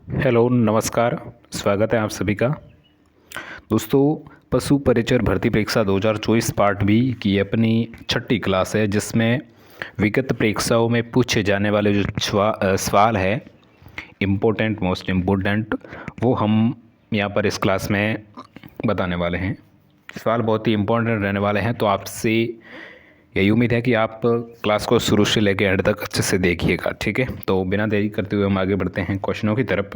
Hello नमस्कार। स्वागत है आप सभी का। दोस्तों, पशु परिचर भर्ती परीक्षा 2024 पार्ट बी की अपनी छठी क्लास है, जिसमें विगत परीक्षाओं में पूछे जाने वाले जो सवाल है इम्पोर्टेंट, मोस्ट इम्पोर्टेंट, वो हम यहाँ पर इस क्लास में बताने वाले हैं। सवाल बहुत ही इम्पोर्टेंट रहने वाले हैं, तो आपसे यही उम्मीद है कि आप क्लास को शुरू से लेकर एंड तक अच्छे से देखिएगा। ठीक है, तो बिना देरी करते हुए हम आगे बढ़ते हैं क्वेश्चनों की तरफ।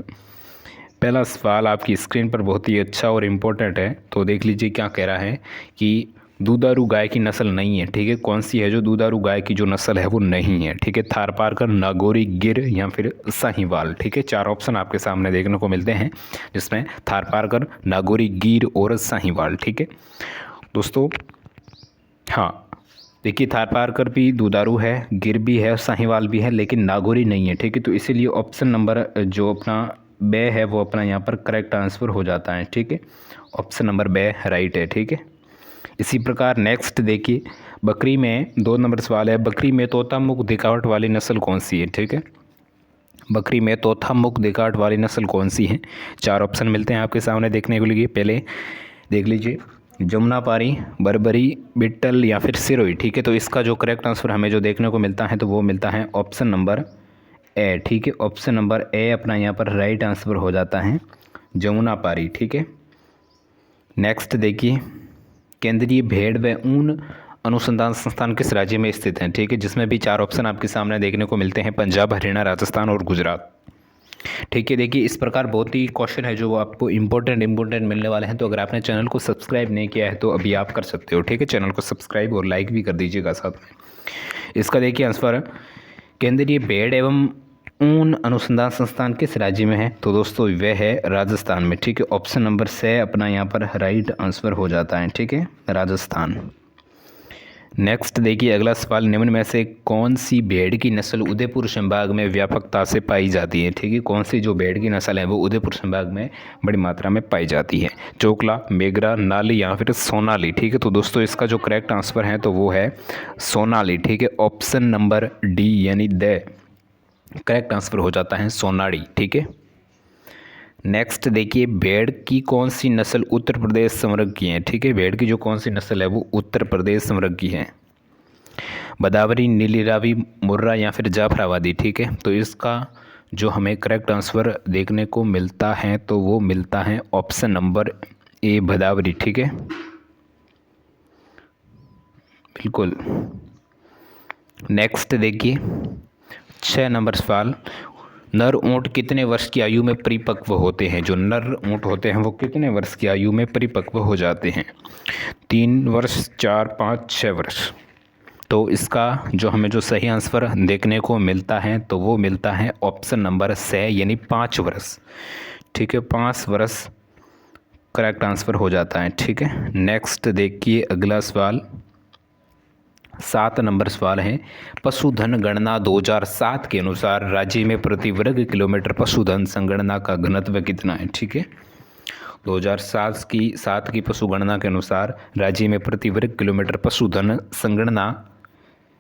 पहला सवाल आपकी स्क्रीन पर बहुत ही अच्छा और इम्पोर्टेंट है, तो देख लीजिए क्या कह रहा है कि दूधारू गाय की नस्ल नहीं है। ठीक है, कौन सी है जो दूधारू गाय की जो नस्ल है वो नहीं है। ठीक है, थारपारकर, नागौरी, गिर या फिर साहीवाल। ठीक है, चार ऑप्शन आपके सामने देखने को मिलते हैं, जिसमें थारपारकर, नागौरी, गिर और साहीवाल। ठीक है दोस्तों, हाँ देखिए, थारपारकर भी दुधारू है, गिर भी है, साहीवाल भी है, लेकिन नागौरी नहीं है। ठीक है, तो इसीलिए ऑप्शन नंबर जो अपना बे है वो अपना यहाँ पर करेक्ट आंसर हो जाता है। ठीक है, ऑप्शन नंबर बे राइट है। ठीक है, इसी प्रकार नेक्स्ट देखिए, बकरी में 2 नंबर सवाल है, बकरी में तोता मुख दिखावट वाली नस्ल कौन सी है। ठीक है, बकरी में तोता मुख दिखावट वाली नस्ल कौन सी है। 4 ऑप्शन मिलते हैं आपके सामने देखने के लिए। पहले देख लीजिए, जमुनापारी, बर्बरी, बिट्टल या फिर सिरोही। ठीक है, तो इसका जो करेक्ट आंसर हमें जो देखने को मिलता है तो वो मिलता है ऑप्शन नंबर ए। ठीक है, ऑप्शन नंबर ए अपना यहाँ पर राइट आंसर हो जाता है, जमुनापारी। ठीक है, नेक्स्ट देखिए, केंद्रीय भेड़ व ऊन अनुसंधान संस्थान किस राज्य में स्थित है। ठीक है, जिसमें भी 4 ऑप्शन आपके सामने देखने को मिलते हैं, पंजाब, हरियाणा, राजस्थान और गुजरात। ठीक है, देखिए इस प्रकार बहुत ही क्वेश्चन है जो आपको इंपॉर्टेंट मिलने वाले हैं। तो अगर आपने चैनल को सब्सक्राइब नहीं किया है तो अभी आप कर सकते हो। ठीक है, चैनल को सब्सक्राइब और लाइक भी कर दीजिएगा साथ में। इसका देखिए आंसर, केंद्रीय भेड़ एवं ऊन अनुसंधान संस्थान किस राज्य में है, तो दोस्तों वह है राजस्थान में। ठीक है, ऑप्शन नंबर से अपना यहाँ पर राइट आंसर हो जाता है। ठीक है, राजस्थान। नेक्स्ट देखिए अगला सवाल, निम्न में से कौन सी भेड़ की नस्ल उदयपुर संभाग में व्यापकता से पाई जाती है। ठीक है, कौन सी जो भेड़ की नस्ल है वो उदयपुर संभाग में बड़ी मात्रा में पाई जाती है, चोकला, मेगरा, नाली या फिर सोनाली। ठीक है, तो दोस्तों इसका जो करेक्ट आंसर है तो वो है सोनाली। ठीक है, ऑप्शन नंबर डी यानी द करेक्ट आंसर हो जाता है सोनाली। ठीक है, नेक्स्ट देखिए, भेड़ की कौन सी नस्ल उत्तर प्रदेश संवर्ग की है। ठीक है, भेड़ की जो कौन सी नस्ल है वो उत्तर प्रदेश संवर्ग की है, बदावरी, नीली रावी, मुर्रा या फिर जाफराबादी। ठीक है, तो इसका जो हमें करेक्ट आंसर देखने को मिलता है तो वो मिलता है ऑप्शन नंबर ए, भदावरी। ठीक है, बिल्कुल। नेक्स्ट देखिए 6 नंबर सवाल, नर ऊँट कितने वर्ष की आयु में परिपक्व होते हैं। जो नर ऊँट होते हैं वो कितने वर्ष की आयु में परिपक्व हो जाते हैं, 3 वर्ष, 4, 5, 6 वर्ष। तो इसका जो हमें जो सही आंसर देखने को मिलता है तो वो मिलता है ऑप्शन नंबर से यानी 5 वर्ष। ठीक है, 5 वर्ष करेक्ट आंसर हो जाता है। ठीक है, नेक्स्ट देखिए अगला सवाल, 7 नंबर सवाल है, पशुधन गणना 2007 के अनुसार राज्य में प्रति वर्ग किलोमीटर पशुधन संगणना का घनत्व कितना है। ठीक है, 2007 की पशु गणना के अनुसार राज्य में प्रति वर्ग किलोमीटर पशुधन संगणना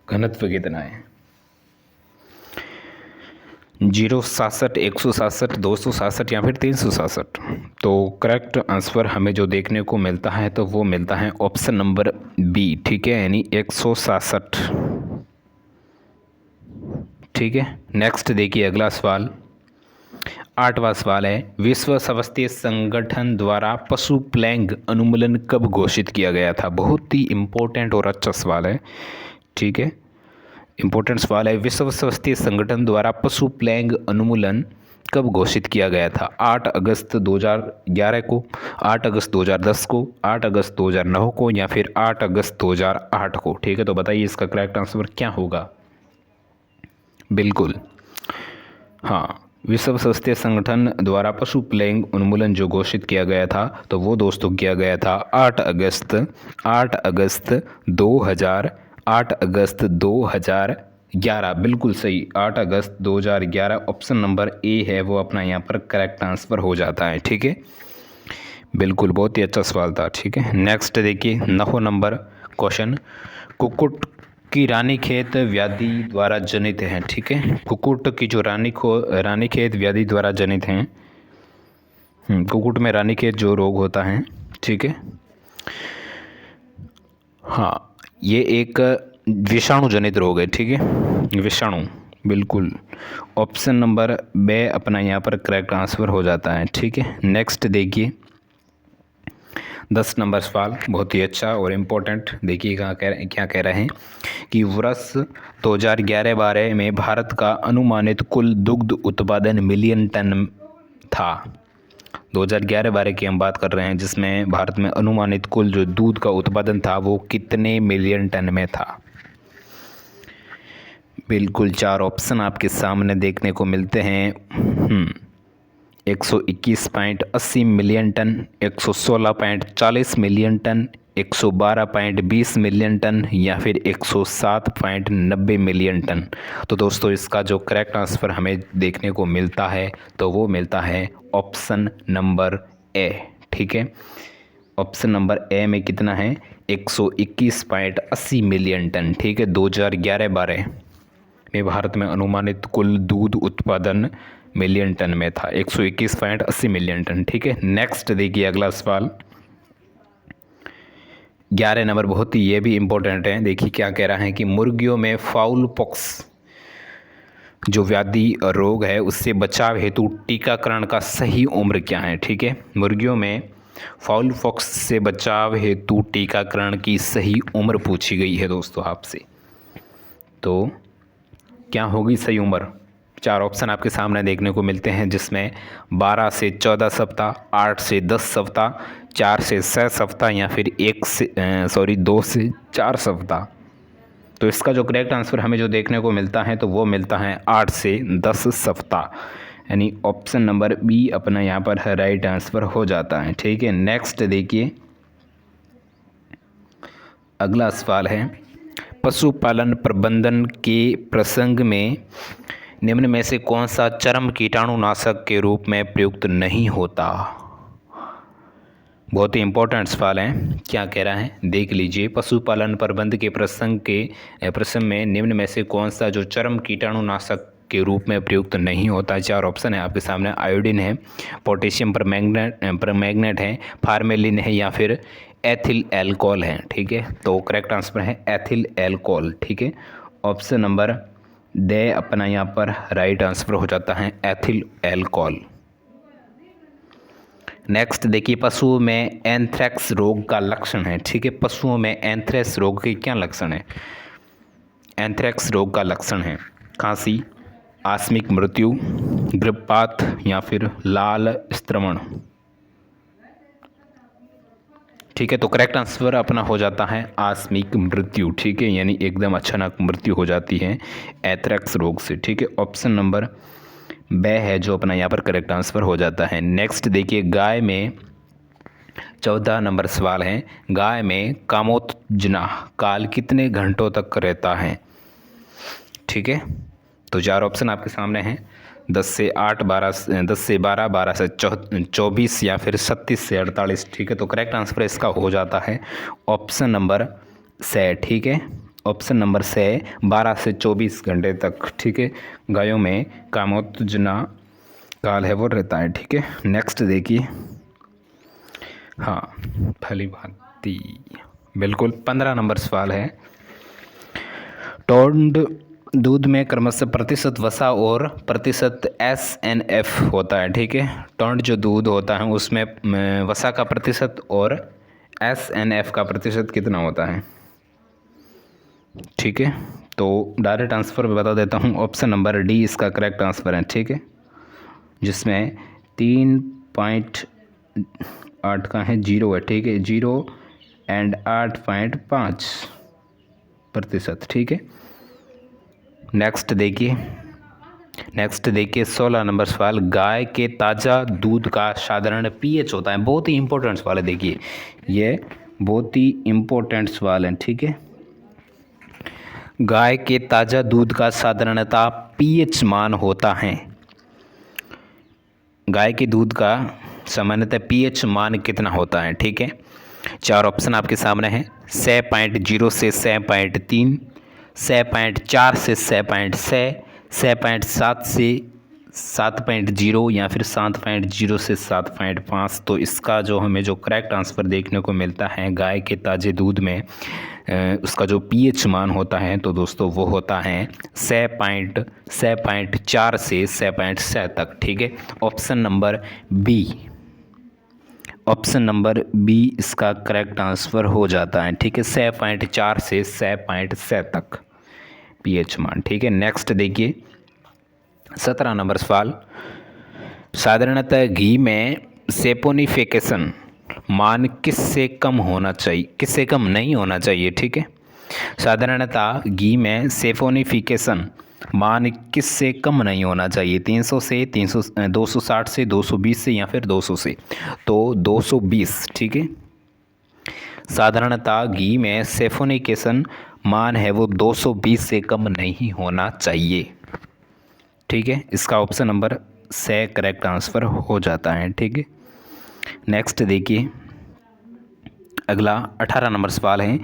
घनत्व कितना है। 067, 167, 267 या फिर 367। तो करेक्ट आंसर हमें जो देखने को मिलता है तो वो मिलता है ऑप्शन नंबर बी। ठीक है, यानी 167। ठीक है, नेक्स्ट देखिए अगला सवाल, 8वां सवाल है, विश्व स्वास्थ्य संगठन द्वारा पशु प्लेग उन्मूलन कब घोषित किया गया था। बहुत ही इम्पोर्टेंट और अच्छा सवाल है। ठीक है, इम्पोर्टेंट सवाल है, विश्व स्वास्थ्य संगठन द्वारा पशु प्लेग उन्मूलन कब घोषित किया गया था। 8 अगस्त 2011 को, 8 अगस्त 2010 को, 8 अगस्त 2009 को या फिर 8 अगस्त 2008 को। ठीक है, तो बताइए इसका करेक्ट आंसर क्या होगा। बिल्कुल, हाँ, विश्व स्वास्थ्य संगठन द्वारा पशु प्लेग उन्मूलन जो घोषित किया गया था तो वो दोस्तों किया गया था 8 अगस्त 2011। बिल्कुल सही, 8 अगस्त 2011 ऑप्शन नंबर ए है वो अपना यहाँ पर करेक्ट आंसर हो जाता है। ठीक है, बिल्कुल, बहुत ही अच्छा सवाल था। ठीक है, नेक्स्ट देखिए 9 नंबर क्वेश्चन, कुक्कुट की रानीखेत व्याधि द्वारा जनित हैं। ठीक है, कुक्कुट की जो रानीखेत व्याधि द्वारा जनित हैं कुक्कुट में रानीखेत जो रोग होता है, ठीक है। हाँ, ये एक विषाणु जनित रोग है, ठीक है, विषाणु, बिल्कुल। ऑप्शन नंबर बे अपना यहाँ पर करेक्ट आंसर हो जाता है, ठीक है। नेक्स्ट देखिए 10 नंबर सवाल, बहुत ही अच्छा और इम्पोर्टेंट। देखिए क्या कह रहे हैं कि वर्ष 2011-12 में भारत का अनुमानित कुल दुग्ध उत्पादन मिलियन टन था। 2011-12 की हम बात कर रहे हैं, जिसमें भारत में अनुमानित कुल जो दूध का उत्पादन था वो कितने मिलियन टन में था। बिल्कुल 4 ऑप्शन आपके सामने देखने को मिलते हैं। 121.80 million ton, 116.40 million ton, 112.20 million ton या फिर 107.90 मिलियन टन। तो दोस्तों इसका जो करेक्ट आंसर हमें देखने को मिलता है तो वो मिलता है ऑप्शन नंबर ए, ठीक है। ऑप्शन नंबर ए में कितना है, 121.80 मिलियन टन, ठीक है। 2011-12 में भारत में अनुमानित कुल दूध उत्पादन मिलियन टन में था, 121.80 मिलियन टन, ठीक है। नेक्स्ट देखिए अगला सवाल 11 नंबर, बहुत ही ये भी इम्पोर्टेंट है। देखिए क्या कह रहा है कि मुर्गियों में फाउल पॉक्स जो व्याधि रोग है उससे बचाव हेतु टीकाकरण का सही उम्र क्या है, ठीक है। मुर्गियों में फाउल पॉक्स से बचाव हेतु टीकाकरण की सही उम्र पूछी गई है दोस्तों आपसे। तो क्या होगी सही उम्र? 4 ऑप्शन आपके सामने देखने को मिलते हैं, जिसमें 12 से 14 सप्ताह, 8 से 10 सप्ताह, 4 से 6 सप्ताह या फिर 2 से 4 सप्ताह। तो इसका जो करेक्ट आंसर हमें जो देखने को मिलता है तो वो मिलता है 8 से 10 सप्ताह, यानी ऑप्शन नंबर बी अपना यहाँ पर राइट आंसर हो जाता है, ठीक है। नेक्स्ट देखिए अगला सवाल है, पशुपालन प्रबंधन के प्रसंग में निम्न में से कौन सा चरम कीटाणुनाशक के रूप में प्रयुक्त नहीं होता। बहुत ही इंपॉर्टेंट सवाल है। क्या कह रहा है देख लीजिए, पशुपालन प्रबंध के प्रसंग में निम्न में से कौन सा जो चरम कीटाणुनाशक के रूप में प्रयुक्त नहीं होता। 4 ऑप्शन है आपके सामने, आयोडीन है, पोटेशियम परमैंगनेट है, फार्मेलिन है या फिर एथिल एल्कोहल है, ठीक है। तो करेक्ट आंसर है एथिल एल्कोहल, ठीक है। ऑप्शन नंबर दे अपना यहाँ पर राइट आंसर हो जाता है एथिल एल्कोहल। नेक्स्ट देखिए, पशुओं में एंथ्रेक्स रोग का लक्षण है, ठीक है। पशुओं में एंथ्रेक्स रोग के क्या लक्षण है? एंथ्रेक्स रोग का लक्षण है खांसी, आकस्मिक मृत्यु, गर्भपात या फिर लाल स्त्रवण, ठीक है। तो करेक्ट आंसर अपना हो जाता है आकस्मिक मृत्यु, ठीक है, यानी एकदम अचानक मृत्यु हो जाती है एंथ्रेक्स रोग से, ठीक है। ऑप्शन नंबर बे है जो अपना यहाँ पर करेक्ट आंसर हो जाता है। नेक्स्ट देखिए, गाय में 14 नंबर सवाल है, गाय में कामोत्तेजना काल कितने घंटों तक रहता है, ठीक है। तो 4 ऑप्शन आपके सामने हैं, 10 से 12, 12 से 24 या फिर 37 से 48, ठीक है। तो करेक्ट आंसर इसका हो जाता है ऑप्शन नंबर से, ठीक है। ऑप्शन नंबर से 12 से 24 घंटे तक, ठीक है, गायों में कामोत्तेजना काल है वो रहता है, ठीक है। नेक्स्ट देखिए, हाँ भली भांति, बिल्कुल 15 नंबर सवाल है, टोंड दूध में क्रमशः प्रतिशत वसा और प्रतिशत SNF होता है, ठीक है। टोंड जो दूध होता है उसमें वसा का प्रतिशत और SNF का प्रतिशत कितना होता है, ठीक है। तो डायरेक्ट आंसर में बता देता हूँ, ऑप्शन नंबर डी इसका करेक्ट आंसर है, ठीक है, जिसमें 3.8 का है 0 है, ठीक है, 0 एंड 8.5%, ठीक है। नेक्स्ट देखिए 16 नंबर सवाल, गाय के ताज़ा दूध का साधारण pH होता है। बहुत ही इंपॉर्टेंट सवाल है, देखिए ये बहुत ही इंपॉर्टेंट सवाल है, ठीक है। गाय के ताज़ा दूध का साधारणतः pH मान होता है, गाय के दूध का सामान्यतः pH मान कितना होता है, ठीक है। 4 ऑप्शन आपके सामने हैं, 6.0 से 6.3, 6.4 से 6.6, 6.7 से 7.0 या फिर 7.0 से 7.5। तो इसका जो हमें जो करेक्ट आंसर देखने को मिलता है गाय के ताज़े दूध में उसका जो पीएच मान होता है तो दोस्तों वो होता है 6.4 से 6.6 तक। ठीक है, ऑप्शन नंबर बी इसका करेक्ट आंसर हो जाता है। ठीक है, 6.4 से 6.6 तक पीएच मान। ठीक है, नेक्स्ट देखिए 17 नंबर सवाल। साधारणतः घी में सेपोनिफिकेशन मान किससे कम होना चाहिए, किससे कम नहीं होना चाहिए। ठीक है, साधारणतः घी में सेपोनिफिकेशन मान किससे कम नहीं होना चाहिए, 300 से 260 से 220 से या फिर 200 से। तो 220। ठीक है, साधारणतः घी में सेपोनिफिकेशन मान है वो 220 से कम नहीं होना चाहिए। ठीक है, इसका ऑप्शन नंबर से करेक्ट आंसर हो जाता है। ठीक है, नेक्स्ट देखिए अगला 18 नंबर सवाल है।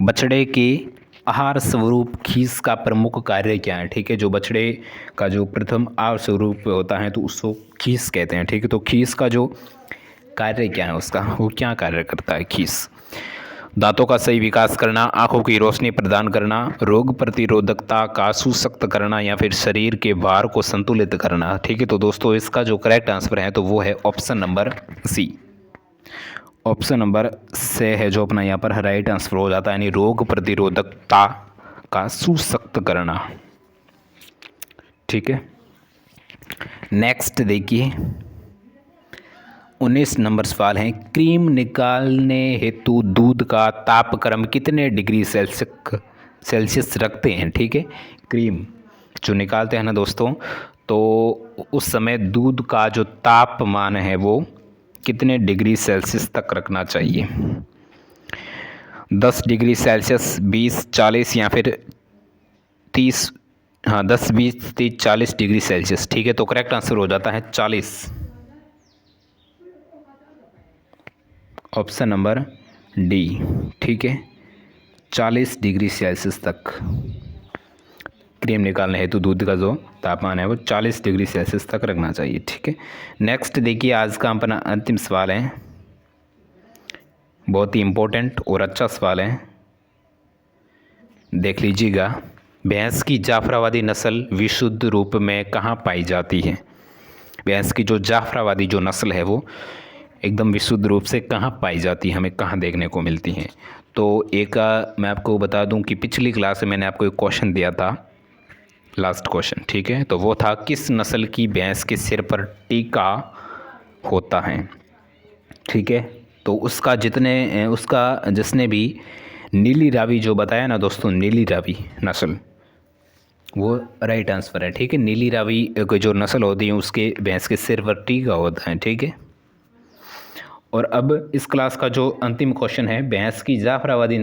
बछड़े के आहार स्वरूप खीस का प्रमुख कार्य क्या है। ठीक है, जो बछड़े का जो प्रथम आहार स्वरूप होता है तो उसको खीस कहते हैं। ठीक है, तो खीस का जो कार्य क्या है, उसका वो क्या कार्य करता है खीस। दांतों का सही विकास करना, आंखों की रोशनी प्रदान करना, रोग प्रतिरोधकता का सुसक्त करना या फिर शरीर के भार को संतुलित करना। ठीक है, तो दोस्तों इसका जो करेक्ट आंसर है तो वो है option number C. Option number से है जो अपना यहाँ पर राइट आंसर हो जाता है, यानी रोग प्रतिरोधकता का सुसक्त करना। ठीक है, नेक्स्ट देखिए 19 नंबर सवाल है। क्रीम निकालने हेतु दूध का तापक्रम कितने डिग्री सेल्सियस रखते हैं। ठीक है, क्रीम जो निकालते हैं ना दोस्तों, तो उस समय दूध का जो तापमान है वो कितने डिग्री सेल्सियस तक रखना चाहिए। 10 डिग्री सेल्सियस, 20, 40 या फिर 30। हाँ, 10, 20, 30, 40 डिग्री सेल्सियस। ठीक है, तो करेक्ट आंसर हो जाता है 40। Option number D. ठीक है, 40 डिग्री सेल्सियस तक क्रीम निकालने हेतु दूध का जो तापमान है वो 40 डिग्री सेल्सियस तक रखना चाहिए। ठीक है, नेक्स्ट देखिए आज का अपना अंतिम सवाल है, बहुत ही इम्पोर्टेंट और अच्छा सवाल है, देख लीजिएगा। भैंस की जाफराबादी नस्ल विशुद्ध रूप में कहाँ पाई जाती है। भैंस की जो जाफराबादी जो नस्ल है वो एकदम विशुद्ध रूप से कहाँ पाई जाती है, हमें कहाँ देखने को मिलती है। तो एक मैं आपको बता दूं कि पिछली क्लास में मैंने आपको एक क्वेश्चन दिया था, लास्ट क्वेश्चन। ठीक है, तो वो था किस नस्ल की भैंस के सिर पर टीका होता है। ठीक है, तो उसका जिसने भी नीली रावी जो बताया ना दोस्तों, नीली रावी नस्ल वो राइट आंसर है। ठीक है, नीली रावी की जो नस्ल होती है उसके भैंस के सिर पर टीका होता है। ठीक है, और अब इस क्लास का जो अंतिम क्वेश्चन है, भैंस की जाफराबादी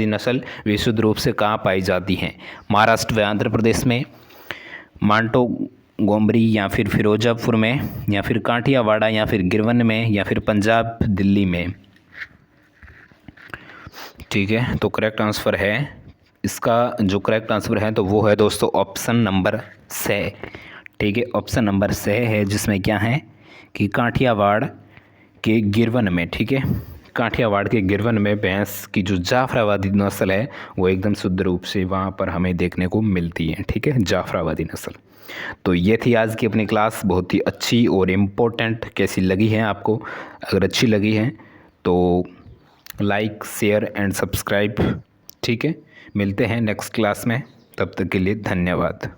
नस्ल विशुद्ध रूप से कहाँ पाई जाती है। महाराष्ट्र व आंध्र प्रदेश में, मांटोगोमरी या फिर फिरोजापुर में, या फिर काठियावाड़ा या फिर गिरवन में, या फिर पंजाब दिल्ली में। ठीक है, तो करेक्ट आंसर है, इसका जो करेक्ट आंसर है तो वो है दोस्तों ऑप्शन नंबर से। ठीक है, ऑप्शन नंबर से है जिसमें क्या है कि काठियावाड़ के गिरवन में। ठीक है, काठियावाड़ के गिरवन में भैंस की जो जाफराबादी नस्ल है वो एकदम शुद्ध रूप से वहाँ पर हमें देखने को मिलती है। ठीक है, जाफराबादी नस्ल। तो ये थी आज की अपनी क्लास, बहुत ही अच्छी और इम्पोर्टेंट। कैसी लगी है आपको? अगर अच्छी लगी है तो लाइक, शेयर एंड सब्सक्राइब। ठीक है, मिलते हैं नेक्स्ट क्लास में, तब तक के लिए धन्यवाद।